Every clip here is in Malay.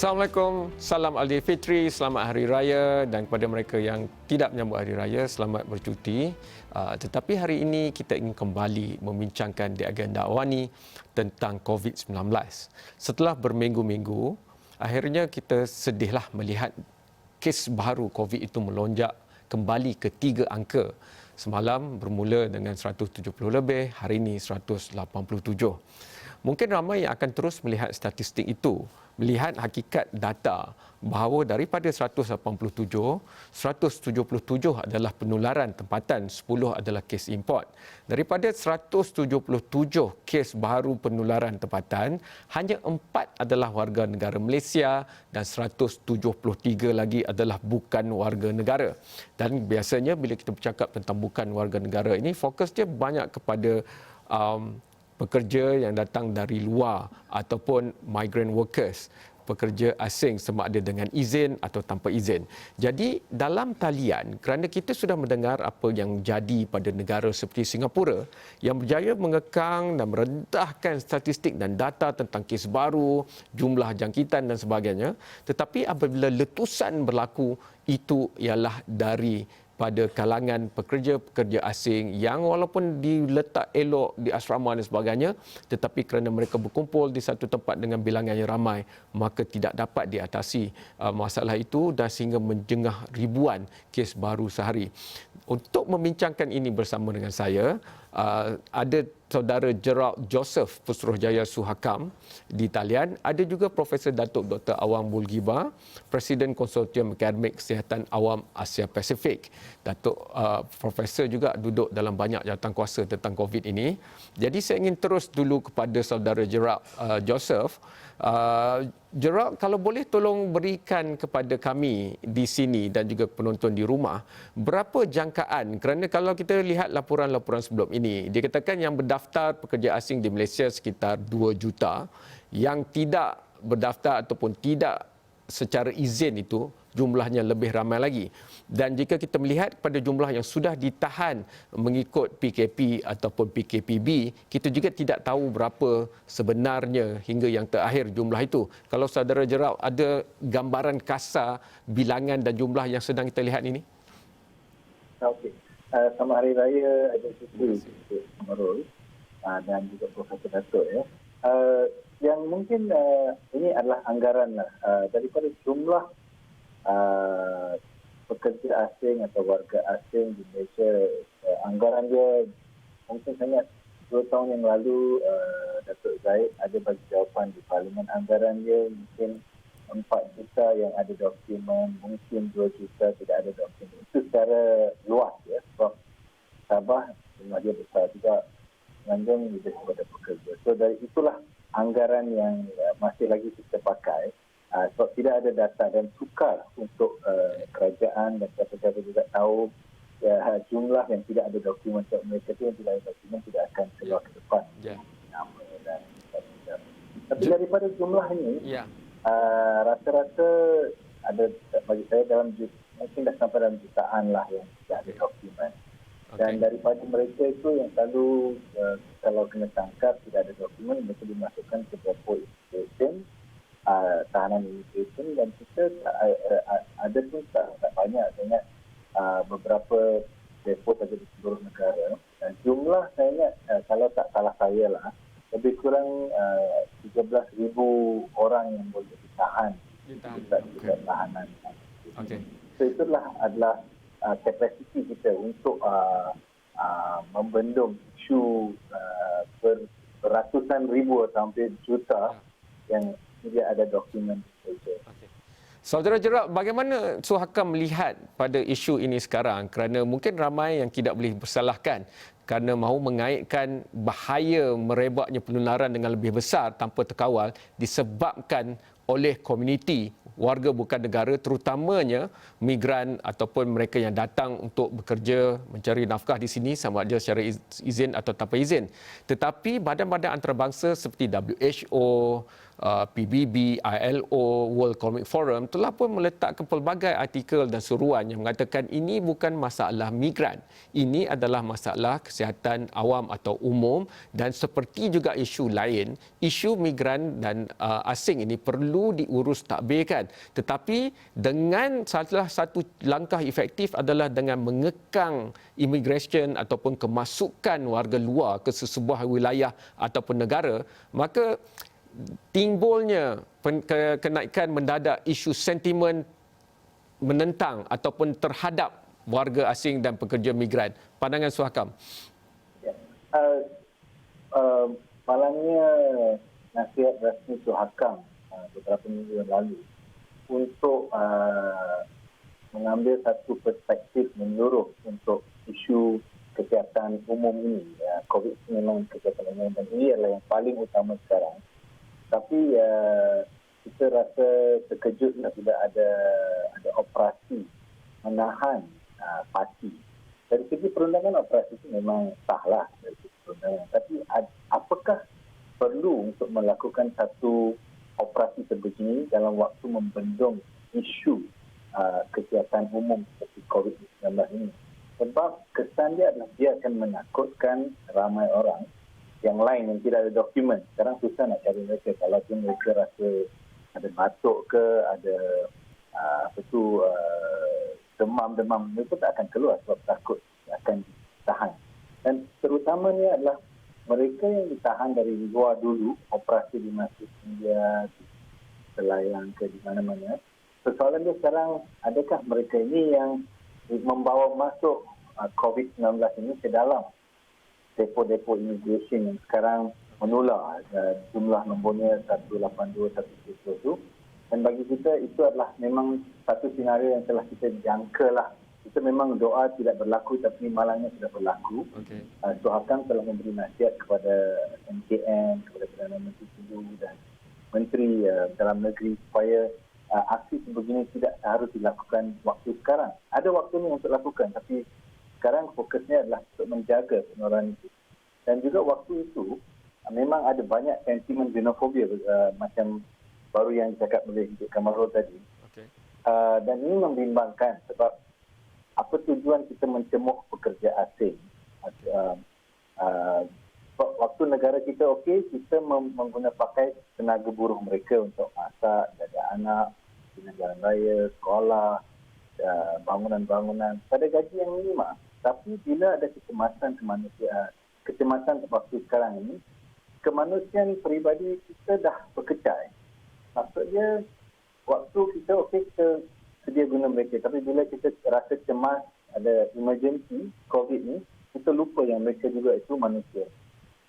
Assalamualaikum, salam Aidilfitri, selamat Hari Raya, dan kepada mereka yang tidak menyambut Hari Raya, selamat bercuti. Tetapi hari ini kita ingin kembali membincangkan di agenda awani tentang COVID-19. Setelah berminggu-minggu, akhirnya kita sedihlah melihat kes baru COVID itu melonjak kembali ke 3 angka. Semalam bermula dengan 170 lebih, hari ini 187. Mungkin ramai yang akan terus melihat statistik itu, melihat hakikat data bahawa daripada 187, 177 adalah penularan tempatan, 10 adalah kes import. Daripada 177 kes baru penularan tempatan, hanya 4 adalah warga negara Malaysia dan 173 lagi adalah bukan warga negara. Dan biasanya bila kita bercakap tentang bukan warga negara ini, fokus dia banyak kepada pekerja yang datang dari luar ataupun migrant workers, pekerja asing sama ada dengan izin atau tanpa izin. Jadi dalam talian, kerana kita sudah mendengar apa yang jadi pada negara seperti Singapura yang berjaya mengekang dan merendahkan statistik dan data tentang kes baru, jumlah jangkitan dan sebagainya, tetapi apabila letusan berlaku, itu ialah pada kalangan pekerja-pekerja asing yang walaupun diletak elok di asrama dan sebagainya, tetapi kerana mereka berkumpul di satu tempat dengan bilangan yang ramai, maka tidak dapat diatasi masalah itu dan sehingga menjengah ribuan kes baru sehari. Untuk membincangkan ini bersama dengan saya, ada saudara Gerald Joseph Pusruhjaya Suhakam di talian, ada juga Profesor Datuk Dr. Awang Bulgiba, Presiden Konsortium Akademik Kesihatan Awam Asia Pasifik. Datuk Profesor juga duduk dalam banyak jawatankuasa tentang COVID ini. Jadi saya ingin terus dulu kepada saudara Gerald Joseph. Gerald, kalau boleh tolong berikan kepada kami di sini dan juga penonton di rumah, berapa jangkaan, kerana kalau kita lihat laporan-laporan sebelum ini, dikatakan yang berdaftar pekerja asing di Malaysia sekitar 2 juta, yang tidak berdaftar ataupun tidak secara izin itu jumlahnya lebih ramai lagi. Dan jika kita melihat pada jumlah yang sudah ditahan mengikut PKP ataupun PKPB, kita juga tidak tahu berapa sebenarnya hingga yang terakhir jumlah itu. Kalau saudara Gerald ada gambaran kasar bilangan dan jumlah yang sedang kita lihat ini? Okey. Selamat Hari Raya Aidilfitri Amarul dan juga Profesor Datuk ya. Yang mungkin ini adalah anggaran daripada jumlah pekerja asing atau warga asing di Malaysia. Anggaran dia mungkin sangat 2 tahun yang lalu Datuk Zaid ada bagi jawapan di Parlimen. Anggaran dia mungkin 4 juta yang ada dokumen, mungkin 2 juta tidak ada dokumen. Itu secara luas ya, sebab Sabah jumlah dia besar juga, mengandung lebih kepada pekerja. So dari itulah anggaran yang masih lagi kita pakai. Sebab tidak ada data dan sukar untuk kerajaan dan siapa-siapa juga tahu jumlah yang tidak ada dokumen. Sebab mereka itu yang tidak ada dokumen tidak akan keluar ke depan. Nama dan sebagainya. Tapi daripada jumlah ini, rata-rata ada bagi saya dalam mungkin dah sampai dalam jutaan lah yang tidak ada dokumen. Dan daripada mereka itu yang selalu kalau kena tangkap tidak ada dokumen, mereka dimasukkan ke depo immigration, tahanan immigration, dan kita ada pun tak banyak dengan beberapa depo saja di seluruh negara. Dan jumlah saya ingat kalau tak salah saya lah, lebih kurang 13,000 orang yang boleh ditahan di tahanan. So itulah adalah kapasiti kita untuk membendung isu beratusan ribu atau hampir juta yang tidak ada dokumen. Saudara Gerald, bagaimana Suhakam melihat pada isu ini sekarang? Kerana mungkin ramai yang tidak boleh bersalahkan kerana mahu mengaitkan bahaya merebaknya penularan dengan lebih besar tanpa terkawal disebabkan oleh komuniti warga bukan negara, terutamanya migran ataupun mereka yang datang untuk bekerja, mencari nafkah di sini sama ada secara izin atau tanpa izin. Tetapi badan-badan antarabangsa seperti WHO, PBB, ILO, World Economic Forum telah pun meletakkan pelbagai artikel dan seruan yang mengatakan ini bukan masalah migran. Ini adalah masalah kesihatan awam atau umum, dan seperti juga isu lain, isu migran dan asing ini perlu diurus takbirkan. Tetapi dengan salah satu langkah efektif adalah dengan mengekang immigration ataupun kemasukan warga luar ke sesebuah wilayah ataupun negara, maka timbulnya kenaikan mendadak isu sentimen menentang ataupun terhadap warga asing dan pekerja migran. Pandangan Suhakam? Ya. Malangnya nasihat rasmi Suhakam beberapa minggu yang lalu untuk mengambil satu perspektif menyeluruh untuk isu kesihatan umum ini. COVID memang kesihatan umum dan ini adalah yang paling utama sekarang. Tapi kita rasa terkejut bila ada operasi menahan parti. Dari segi perundangan, operasi itu memang sahlah dari segi perundangan. Tapi apakah perlu untuk melakukan satu operasi sebegini dalam waktu membendung isu kesihatan umum seperti COVID-19 ini? Sebab kesan dia adalah dia akan menakutkan ramai orang yang lain yang tidak ada dokumen. Sekarang susah nak cari mereka. Kalau mereka rasa ada batuk ke, ada demam, mereka tak akan keluar sebab takut akan ditahan. Dan terutamanya adalah mereka yang ditahan dari luar dulu, operasi di Masjid India, di Selayang ke di mana-mana. Persoalan dia sekarang, adakah mereka ini yang membawa masuk COVID-19 ini ke dalam depo-depo immigration yang sekarang menular, jumlah nombornya 182, 170 itu. Dan bagi kita itu adalah memang satu senario yang telah kita jangka lah. Kita memang doa tidak berlaku tapi malangnya sudah berlaku. Okay. Suhakam telah memberi nasihat kepada MKN, kepada Perdana Menteri Tundu dan Menteri Dalam Negeri supaya aksi sebegini tidak harus dilakukan waktu sekarang. Ada waktunya untuk lakukan tapi sekarang fokusnya adalah untuk menjaga penularan itu. Dan juga waktu itu memang ada banyak sentimen xenofobia macam baru yang dicakap oleh Encik Kamarul tadi. Okay. Dan ini membimbangkan sebab apa tujuan kita mencemooh pekerja asing? Waktu negara kita okey, kita menggunakan pakai tenaga buruh mereka untuk masak, jaga anak, dengan jalan raya, sekolah, bangunan-bangunan pada gaji yang minima. Tapi bila ada kecemasan kemanusiaan, kecemasan waktu sekarang ini, kemanusiaan peribadi kita dah berkecai. Maksudnya, waktu kita okey, kita sedia guna mereka. Tapi bila kita rasa cemas, ada emergency COVID ni, kita lupa yang mereka juga itu manusia.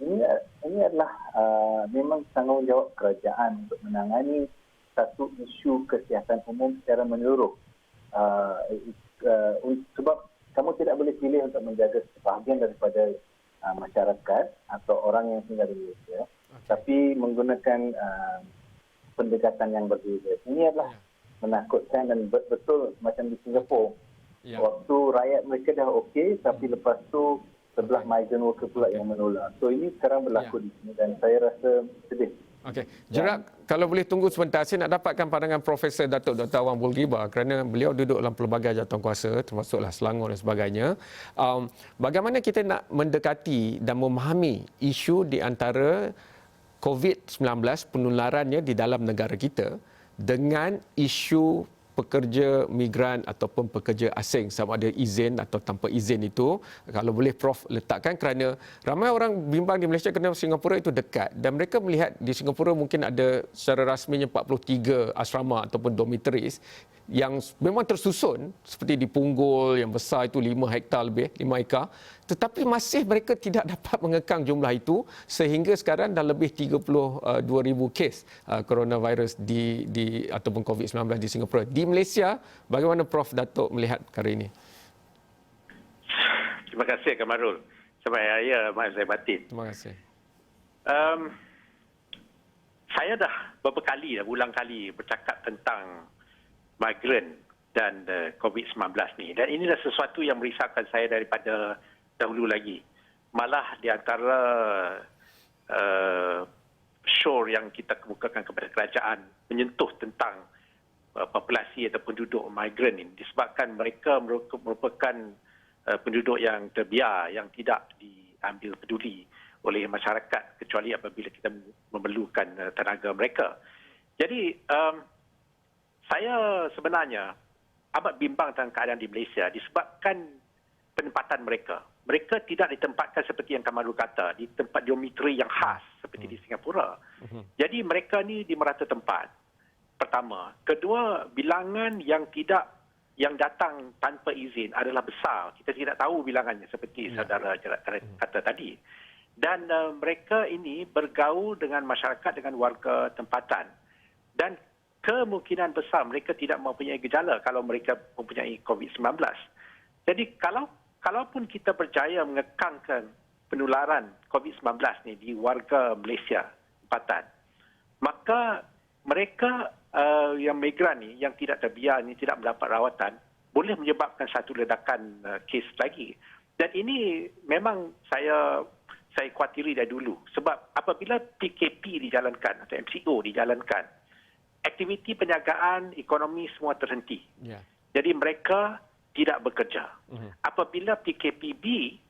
Ini adalah memang tanggungjawab kerajaan untuk menangani satu isu kesihatan umum secara menyeluruh. Sebab kamu tidak boleh pilih untuk menjaga sebahagian daripada masyarakat atau orang yang tinggal di Malaysia, tapi menggunakan pendekatan yang berbeza. Ini adalah menakutkan dan betul macam di Singapura. Waktu rakyat mereka dah okey, tapi lepas tu sebelah migrant worker pula yang menular. So ini sekarang berlaku di sini dan saya rasa sedih. Okey. Jerak, kalau boleh tunggu sebentar, saya nak dapatkan pandangan Profesor Datuk Dr. Awang Bulgiba kerana beliau duduk dalam pelbagai jawatankuasa termasuklah Selangor dan sebagainya. Bagaimana kita nak mendekati dan memahami isu di antara COVID-19 penularannya di dalam negara kita dengan isu pekerja migran ataupun pekerja asing, sama ada izin atau tanpa izin itu, kalau boleh Prof letakkan, kerana ramai orang bimbang di Malaysia kerana Singapura itu dekat dan mereka melihat di Singapura mungkin ada secara rasminya 43 asrama ataupun dormitories yang memang tersusun seperti di Punggol yang besar itu 5 hektar lebih, 5 ekar, tetapi masih mereka tidak dapat mengekang jumlah itu sehingga sekarang dah lebih 32,000 kes coronavirus di ataupun COVID-19 di Singapura. Di Malaysia, bagaimana Prof Datuk melihat perkara ini? Terima kasih Kamarul. Selamat Hari Raya Mak Zahid Batin. Terima kasih. Saya dah beberapa kali, ulang kali bercakap tentang migran dan COVID-19 ni. Dan inilah sesuatu yang merisaukan saya daripada dahulu lagi. Malah di antara show yang kita kemukakan kepada kerajaan menyentuh tentang populasi atau penduduk migran ini disebabkan mereka merupakan penduduk yang terbiar, yang tidak diambil peduli oleh masyarakat kecuali apabila kita memerlukan tenaga mereka. Jadi saya sebenarnya amat bimbang tentang keadaan di Malaysia disebabkan penempatan mereka. Mereka tidak ditempatkan seperti yang Kamarul kata, di tempat dormitory yang khas seperti di Singapura. Jadi mereka ni di merata tempat. Pertama. Kedua, bilangan yang datang tanpa izin adalah besar. Kita tidak tahu bilangannya seperti saudara kata tadi. Dan mereka ini bergaul dengan masyarakat, dengan warga tempatan. Dan kemungkinan besar mereka tidak mempunyai gejala kalau mereka mempunyai COVID-19. Jadi kalaupun kita berjaya mengekangkan penularan COVID-19 ni di warga Malaysia tempatan, maka mereka yang migran ni, yang tidak terbiar ni, tidak mendapat rawatan, boleh menyebabkan satu ledakan kes lagi. Dan ini memang saya khawatiri dari dulu. Sebab apabila PKP dijalankan atau MCO dijalankan, aktiviti penjagaan ekonomi semua terhenti. Jadi mereka tidak bekerja. Apabila PKPB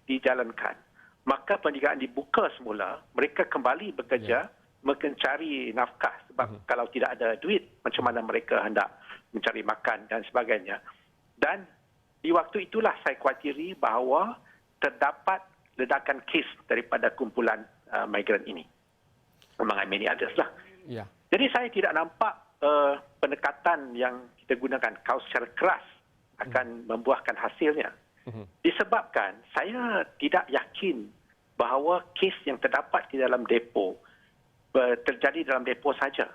dijalankan, maka penjagaan dibuka semula, mereka kembali bekerja, mencari nafkah. Sebab kalau tidak ada duit, macam mana mereka hendak mencari makan dan sebagainya. Dan di waktu itulah saya khawatiri bahawa terdapat ledakan kes daripada kumpulan migran ini. Among many others lah. Jadi saya tidak nampak pendekatan yang kita gunakan kalau secara keras akan membuahkan hasilnya. Disebabkan saya tidak yakin bahawa kes yang terdapat di dalam depo terjadi dalam depo saja.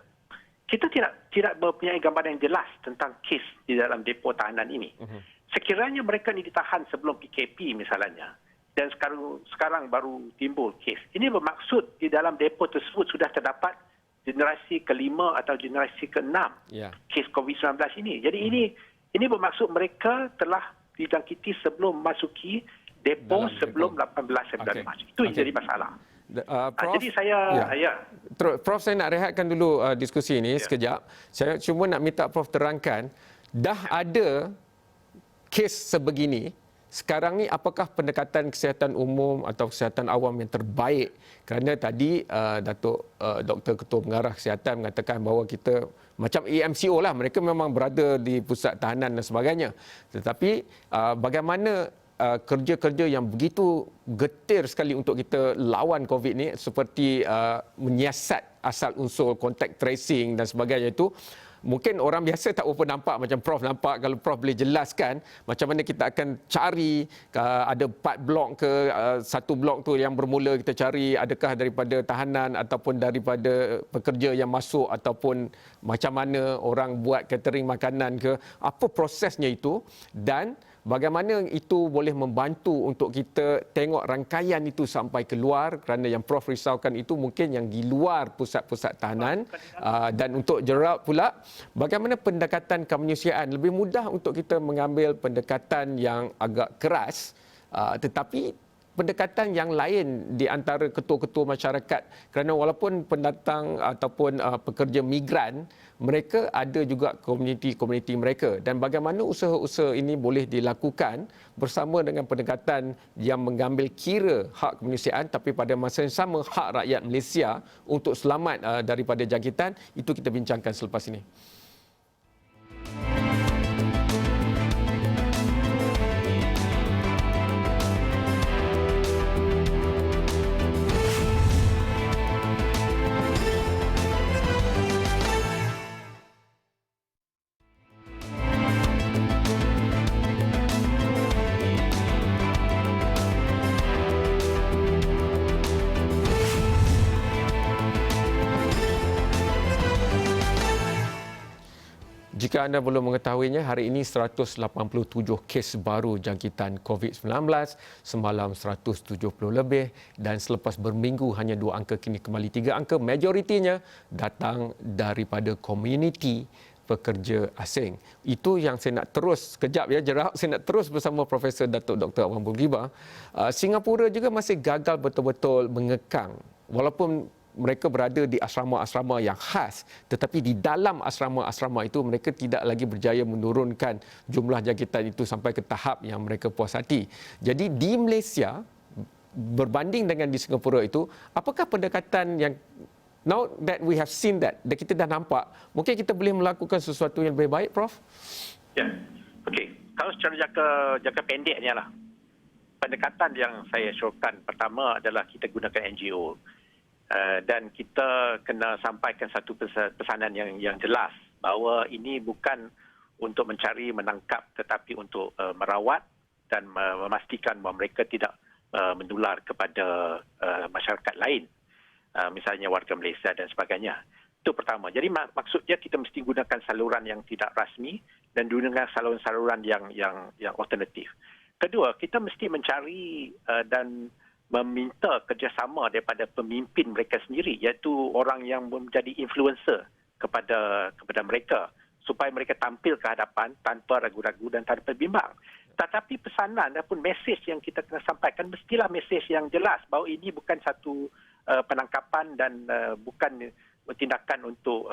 Kita tidak mempunyai gambaran yang jelas tentang kes di dalam depo tahanan ini. Sekiranya mereka ini ditahan sebelum PKP misalnya, dan sekarang baru timbul kes. Ini bermaksud di dalam depo tersebut sudah terdapat generasi kelima atau generasi keenam kes COVID-19 ini. Jadi ini bermaksud mereka telah dijangkiti sebelum masuki depo sebelum 18 Mac. Itu yang jadi masalah. Prof, jadi saya Prof, saya nak rehatkan dulu diskusi ini sekejap. Saya cuma nak minta Prof terangkan, dah ada kes sebegini, sekarang ni apakah pendekatan kesihatan umum atau kesihatan awam yang terbaik? Kerana tadi Datuk Dr. Ketua Pengarah Kesihatan mengatakan bahawa kita macam AMCO lah, mereka memang berada di pusat tahanan dan sebagainya. Tetapi bagaimana kerja-kerja yang begitu getir sekali untuk kita lawan COVID ni, seperti menyiasat asal unsur kontak tracing dan sebagainya itu, mungkin orang biasa tak berapa nampak macam Prof nampak. Kalau Prof boleh jelaskan macam mana kita akan cari, ada 4 blok ke, satu blok tu yang bermula kita cari adakah daripada tahanan ataupun daripada pekerja yang masuk, ataupun macam mana orang buat catering makanan ke, apa prosesnya itu, dan bagaimana itu boleh membantu untuk kita tengok rangkaian itu sampai keluar, kerana yang Prof risaukan itu mungkin yang di luar pusat-pusat tahanan. Dan untuk Gerald pula, bagaimana pendekatan kemanusiaan? Lebih mudah untuk kita mengambil pendekatan yang agak keras, tetapi pendekatan yang lain di antara ketua-ketua masyarakat, kerana walaupun pendatang ataupun pekerja migran, mereka ada juga komuniti-komuniti mereka, dan bagaimana usaha-usaha ini boleh dilakukan bersama dengan pendekatan yang mengambil kira hak kemanusiaan tapi pada masa yang sama hak rakyat Malaysia untuk selamat daripada jangkitan, itu kita bincangkan selepas ini. Jika anda belum mengetahuinya, hari ini 187 kes baru jangkitan COVID-19, semalam 170 lebih, dan selepas berminggu hanya 2 angka, kini kembali 3 angka. Majoritinya datang daripada komuniti pekerja asing. Itu yang saya nak terus, kejap ya Gerald, saya nak terus bersama Profesor Datuk Dr. Awang Bulgibah. Singapura juga masih gagal betul-betul mengekang, walaupun mereka berada di asrama-asrama yang khas, tetapi di dalam asrama-asrama itu mereka tidak lagi berjaya menurunkan jumlah jangkitan itu sampai ke tahap yang mereka puas hati. Jadi di Malaysia, berbanding dengan di Singapura itu, apakah pendekatan yang now that we have seen that, kita dah nampak, mungkin kita boleh melakukan sesuatu yang lebih baik, Prof? Ya, okey. Kalau secara jangka pendeknya lah, pendekatan yang saya syorkan pertama adalah kita gunakan NGO. Dan kita kena sampaikan satu pesanan yang jelas bahawa ini bukan untuk mencari, menangkap, tetapi untuk merawat dan memastikan bahawa mereka tidak menular kepada masyarakat lain, misalnya warga Malaysia dan sebagainya. Itu pertama. Jadi maksudnya kita mesti gunakan saluran yang tidak rasmi dan gunakan saluran-saluran yang alternatif. Kedua, kita mesti mencari dan meminta kerjasama daripada pemimpin mereka sendiri, iaitu orang yang menjadi influencer kepada mereka, supaya mereka tampil ke hadapan tanpa ragu-ragu dan tanpa bimbang. Tetapi pesanan ataupun mesej yang kita kena sampaikan mestilah mesej yang jelas bahawa ini bukan satu penangkapan dan bukan tindakan untuk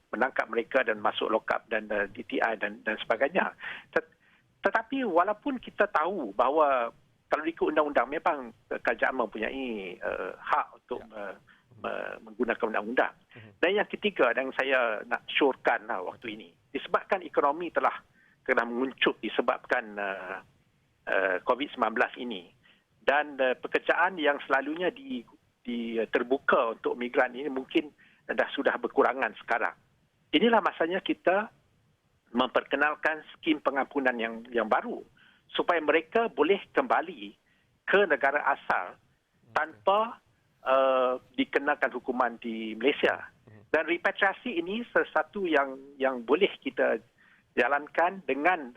menangkap mereka dan masuk lock up dan DTI dan sebagainya. Tetapi walaupun kita tahu bahawa kalau ikut undang-undang memang kerajaan mempunyai hak untuk menggunakan undang-undang. Dan yang ketiga yang saya nak syorkan waktu ini, disebabkan ekonomi telah menguncup disebabkan COVID-19 ini, dan pekerjaan yang selalunya terbuka untuk migran ini mungkin sudah berkurangan sekarang. Inilah masanya kita memperkenalkan skim pengampunan yang baru supaya mereka boleh kembali ke negara asal tanpa dikenakan hukuman di Malaysia. Dan repatriasi ini sesuatu yang boleh kita jalankan dengan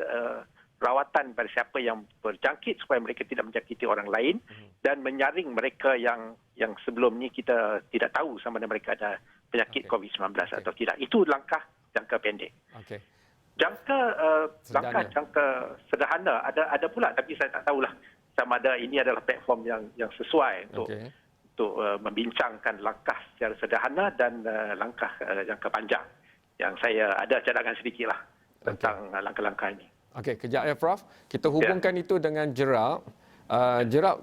rawatan pada siapa yang berjangkit supaya mereka tidak menjangkiti orang lain, dan menyaring mereka yang sebelum ni kita tidak tahu sama ada mereka ada penyakit COVID-19 atau tidak. Itu langkah jangka pendek. Okey. Jangka sederhana ada pula, tapi saya tak tahulah sama ada ini adalah platform yang sesuai untuk membincangkan langkah secara sederhana dan langkah jangka panjang. Yang saya ada cadangan sedikitlah tentang langkah-langkah ini. Okey, kejap ya Prof. Kita hubungkan itu dengan Gerald. Gerald,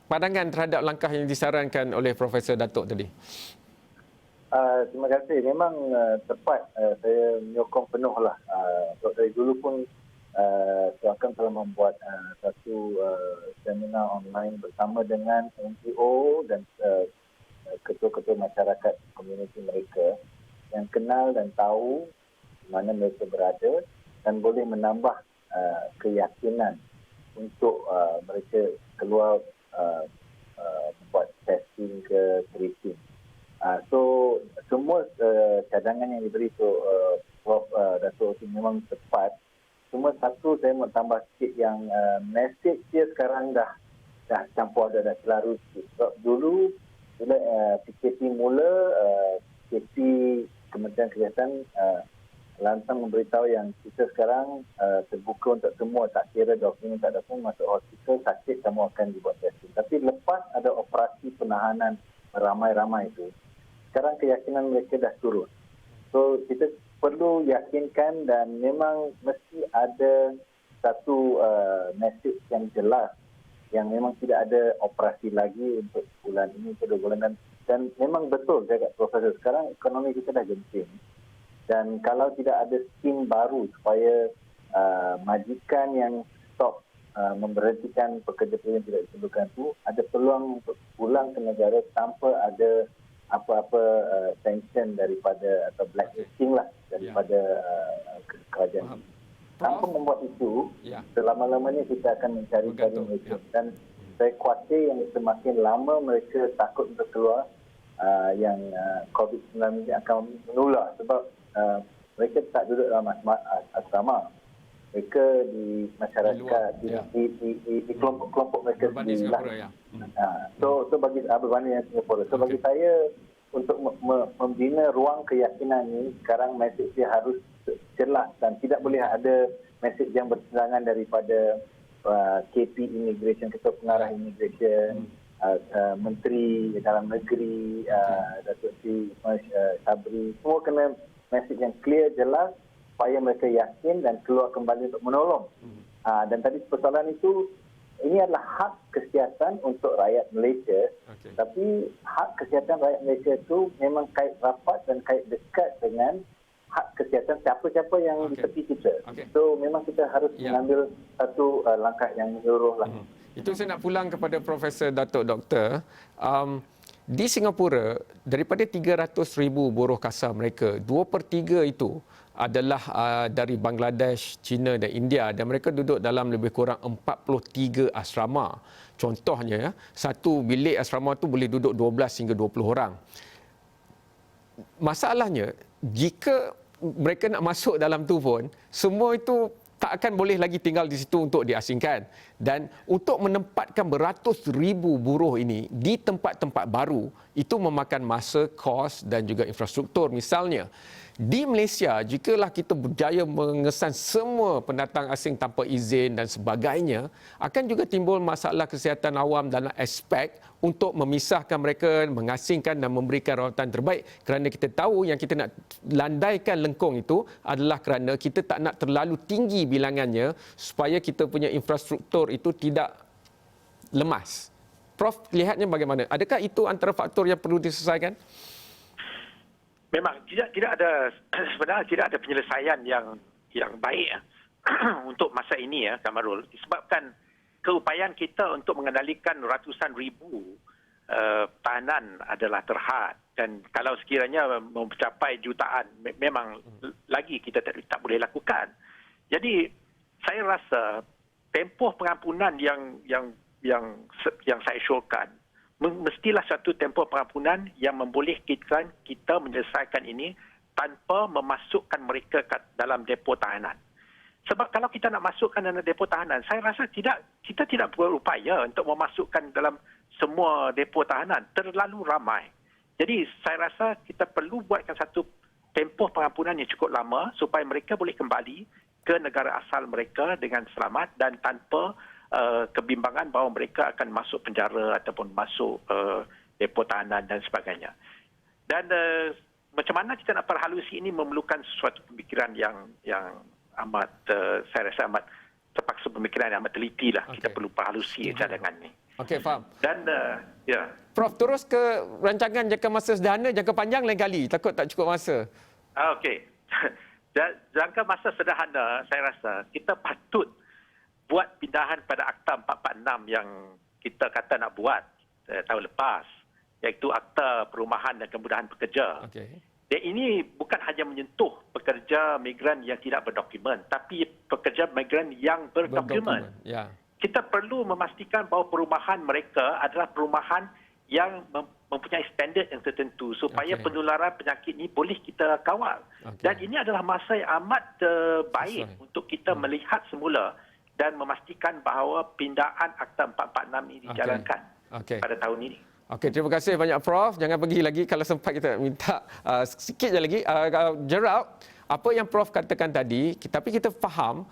pandangan terhadap langkah yang disarankan oleh Profesor Datuk tadi. Terima kasih. Memang tepat. Saya menyokong penuhlah. Dari dulu pun Tuakan telah membuat satu seminar online bersama dengan NGO dan ketua-ketua masyarakat komuniti mereka yang kenal dan tahu mana mereka berada dan boleh menambah keyakinan untuk mereka keluar buat testing ke tracing. So semua cadangan yang diberi tu Prof Datuk memang tepat. Cuma satu saya mau tambah sikit yang mesej dia sekarang dah campur ada, dah selalu. Sebab dulu bila PKP mula, PKP Kementerian Kesihatan lantang memberitahu yang kita sekarang terbuka untuk semua, tak kira dokumen tak dokumen, masuk hospital sakit kamu akan dibuat testing. Tapi lepas ada operasi penahanan ramai-ramai itu, sekarang keyakinan mereka dah turun. So kita perlu yakinkan dan memang mesti ada satu mesej yang jelas yang memang tidak ada operasi lagi untuk bulan ini, untuk 2 bulan. Dan memang betul saya kata Profesor, sekarang ekonomi kita dah genting. Dan kalau tidak ada skim baru supaya majikan yang stop memberhentikan pekerja-pekerja yang tidak diperlukan itu, ada peluang untuk pulang ke negara tanpa ada apa-apa sanction daripada atau blacklisting lah daripada kerajaan. Tanpa membuat itu, selama-lamanya kita akan mencari-cari mereka. Dan saya khawatir yang semakin lama mereka takut untuk keluar, yang COVID-19 akan menular. Sebab mereka tak duduk dalam asrama. Mereka di masyarakat, di kelompok-kelompok mereka sendiri lah. So bagi berbanding dengan Singapura. So bagi saya, untuk membina ruang keyakinan ini, sekarang mesej dia harus jelas dan tidak boleh ada mesej yang bertentangan daripada KP Immigration, Ketua Pengarah Immigration, Menteri Dalam Negeri, Datuk Seri Sabri, semua kena mesej yang clear, jelas supaya mereka yakin dan keluar kembali untuk menolong. Dan tadi persoalan itu, ini adalah hak kesihatan untuk rakyat Malaysia. Tapi hak kesihatan rakyat Malaysia itu memang kait rapat dan kait dekat dengan hak kesihatan siapa-siapa yang di tepi kita. So memang kita harus mengambil satu langkah yang menyeluruh lah. Itu saya nak pulang kepada Profesor Datuk Doktor. Di Singapura, daripada 300,000 buruh kasar mereka, 2/3 itu adalah dari Bangladesh, China dan India, dan mereka duduk dalam lebih kurang 43 asrama. Contohnya, satu bilik asrama tu boleh duduk 12 hingga 20 orang. Masalahnya, jika mereka nak masuk dalam tu pun, semua itu tak akan boleh lagi tinggal di situ untuk diasingkan. Dan untuk menempatkan beratus ribu buruh ini di tempat-tempat baru, itu memakan masa, kos dan juga infrastruktur. Misalnya, di Malaysia, jikalau kita berjaya mengesan semua pendatang asing tanpa izin dan sebagainya, akan juga timbul masalah kesihatan awam dalam aspek untuk memisahkan mereka, mengasingkan dan memberikan rawatan terbaik. Kerana kita tahu yang kita nak landaikan lengkung itu adalah kerana kita tak nak terlalu tinggi bilangannya supaya kita punya infrastruktur itu tidak lemas. Prof, lihatnya bagaimana? Adakah itu antara faktor yang perlu diselesaikan? Memang tidak ada, sebenarnya tidak ada penyelesaian yang baik untuk masa ini ya, Kamarul, disebabkan keupayaan kita untuk mengendalikan ratusan ribu tahanan adalah terhad, dan kalau sekiranya mencapai jutaan memang lagi kita tak boleh lakukan. Jadi saya rasa tempoh pengampunan yang saya syorkan mestilah satu tempoh pengampunan yang membolehkan kita menyelesaikan ini tanpa memasukkan mereka dalam depo tahanan. Sebab kalau kita nak masukkan dalam depo tahanan, saya rasa kita tidak berupaya untuk memasukkan dalam semua depo tahanan. Terlalu ramai. Jadi saya rasa kita perlu buatkan satu tempoh pengampunan yang cukup lama supaya mereka boleh kembali ke negara asal mereka dengan selamat dan tanpa kebimbangan bahawa mereka akan masuk penjara ataupun masuk depo tahanan dan sebagainya. Dan macam mana kita nak perhalusi ini memerlukan sesuatu pemikiran yang amat, saya rasa amat terpaksa, pemikiran yang amat teliti lah. Kita perlu perhalusi cadangan ni. Okey, faham. Dan ya. Prof, terus ke rancangan jangka masa sederhana, jangka panjang lain kali. Takut tak cukup masa. Okey. Jangka masa sederhana, saya rasa kita patut buat pindahan pada Akta 446 yang kita kata nak buat tahun lepas, iaitu Akta Perumahan dan Kemudahan Pekerja. Dan ini bukan hanya menyentuh pekerja migran yang tidak berdokumen, tapi pekerja migran yang berdokumen. Kita perlu memastikan bahawa perumahan mereka adalah perumahan yang mempunyai standard yang tertentu supaya penularan penyakit ini boleh kita kawal. Dan ini adalah masa yang amat baik untuk kita melihat semula dan memastikan bahawa pindaan Akta 446 ini dijalankan pada tahun ini. Okey, terima kasih banyak Prof. Jangan pergi lagi, kalau sempat kita minta sikit je lagi. Gerald, apa yang Prof katakan tadi, tapi kita faham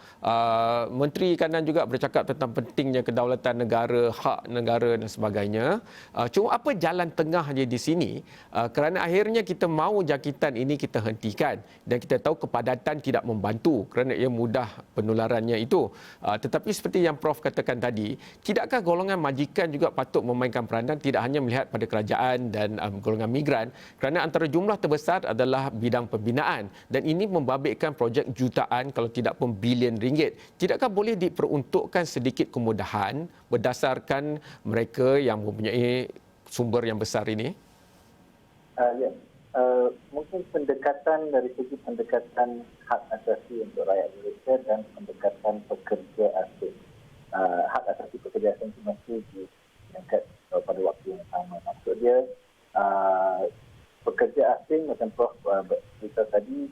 Menteri Kanan juga bercakap tentang pentingnya kedaulatan negara, hak negara dan sebagainya. Cuma apa jalan tengahnya di sini? Kerana akhirnya kita mahu jangkitan ini kita hentikan dan kita tahu kepadatan tidak membantu kerana ia mudah penularannya itu. Tetapi seperti yang Prof katakan tadi, tidakkah golongan majikan juga patut memainkan peranan, tidak hanya melihat pada kerajaan dan golongan migran, kerana antara jumlah terbesar adalah bidang pembinaan dan ini membabitkan projek jutaan kalau tidak pun bilion ringgit. Tidakkah boleh diperuntukkan sedikit kemudahan berdasarkan mereka yang mempunyai sumber yang besar ini? Mungkin pendekatan dari segi pendekatan hak asasi untuk rakyat Malaysia dan pendekatan pekerja asing. Hak asasi pekerja asing itu mesti diangkat pada waktu yang sama. Maksud dia, pekerja asing macam Prof bercerita tadi,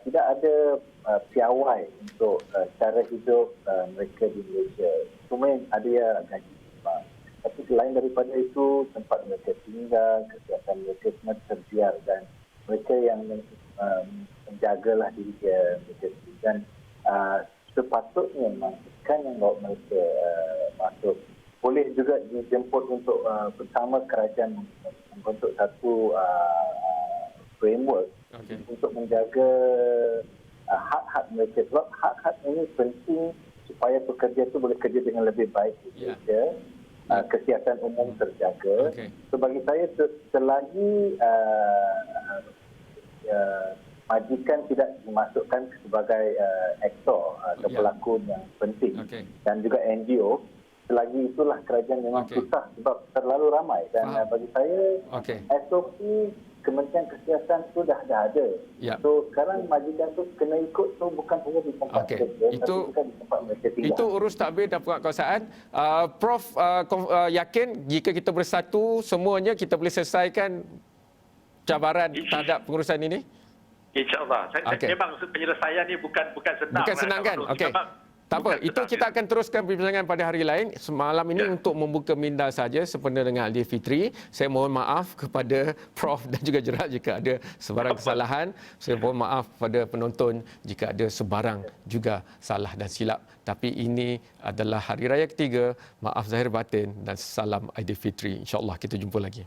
tidak ada piawai untuk cara hidup mereka di Malaysia. Cuma ada yang gaji. Tapi selain daripada itu, tempat mereka tinggal, kesihatan mereka semua terbiar dan mereka yang menjagalah diri mereka. Dan sepatutnya memastikan yang bawa mereka masuk boleh juga dijemput untuk bersama kerajaan membentuk satu framework untuk menjaga hak-hak mereka. Sebab hak-hak ini penting supaya pekerja itu boleh kerja dengan lebih baik di Malaysia. Kesihatan umum terjaga. So bagi saya selagi majikan tidak dimasukkan sebagai aktor atau pelakon yang penting dan juga NGO, selagi itulah kerajaan memang susah sebab terlalu ramai dan bagi saya SOP Kementerian Kesihatan tu dah ada. So sekarang majikan tu kena ikut tu bukan hanya di tempat kerja, tapi juga di tempat mereka tinggal. Itu urus tadbir dan penguatkuasaan. Prof yakin jika kita bersatu semuanya kita boleh selesaikan cabaran terhadap pengurusan ini? InsyaAllah. Memang penyelesaian ni bukan senang. Bukan senang kan? Okey. Tak apa, itu kita akan teruskan perbincangan pada hari lain. Semalam ini untuk membuka minda saja sempena dengan Aidilfitri. Saya mohon maaf kepada Prof dan juga Gerald jika ada sebarang kesalahan. Saya mohon maaf kepada penonton jika ada sebarang juga salah dan silap. Tapi ini adalah hari raya ketiga. Maaf zahir batin dan salam Aidilfitri. InsyaAllah kita jumpa lagi.